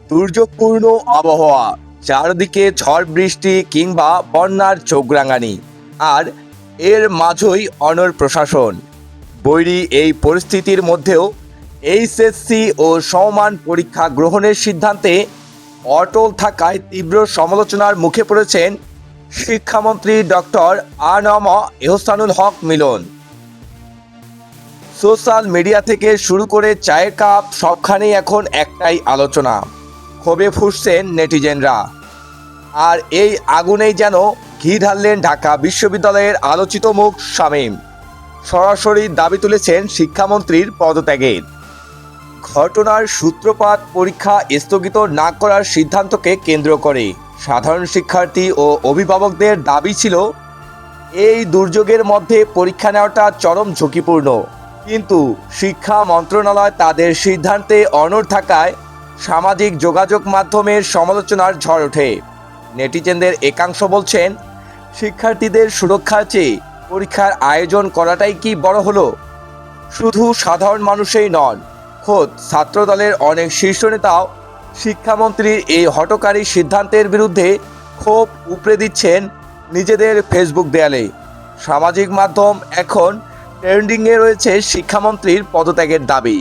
দুর্যোগপূর্ণ আবহাওয়া, চারদিকে ঝড় বৃষ্টি কিংবা বন্যার চোখরাঙানি, আর এর মাঝেই অনড় প্রশাসন। বৈরী এই পরিস্থিতির মধ্যেও এইচএসসি ও সমমান পরীক্ষা গ্রহণের সিদ্ধান্তে অটল থাকায় তীব্র সমালোচনার মুখে পড়েছেন শিক্ষামন্ত্রী ডক্টর আ.ন.ম এহসানুল হক মিলন। সোশ্যাল মিডিয়া থেকে শুরু করে চায়ের কাপ, সবখানেই এখন একটাই আলোচনা। ক্ষোভে ফুঁসছেন নেটিজেনরা। আর এই আগুনেই যেন ঘি ঢাললেন ঢাকা বিশ্ববিদ্যালয়ের আলোচিত মুখ শামীম। সরাসরি দাবি তুলেছেন শিক্ষামন্ত্রীর পদত্যাগের। ঘটনার সূত্রপাত পরীক্ষা স্থগিত না করার সিদ্ধান্তকে কেন্দ্র করে। সাধারণ শিক্ষার্থী ও অভিভাবকদের দাবি ছিল, এই দুর্যোগের মধ্যে পরীক্ষা নেওয়াটা চরম ঝুঁকিপূর্ণ। কিন্তু শিক্ষা মন্ত্রণালয় তাদের সিদ্ধান্তে অনড় থাকায় সামাজিক যোগাযোগ মাধ্যমের সমালোচনার ঝড় ওঠে। নেটিজেনদের একাংশ বলছেন, শিক্ষার্থীদের সুরক্ষার চেয়ে পরীক্ষার আয়োজন করাটাই কি বড় হলো? শুধু সাধারণ মানুষই নন, খোদ ছাত্রদলের অনেক শীর্ষ নেতাও শিক্ষামন্ত্রীর এই হঠকারী সিদ্ধান্তের বিরুদ্ধে ক্ষোভ উপড়ে দিচ্ছেন নিজেদের ফেসবুক দেয়ালে। সামাজিক মাধ্যম এখন ট্রেন্ডিংয়ে রয়েছে শিক্ষামন্ত্রীর পদত্যাগের দাবি।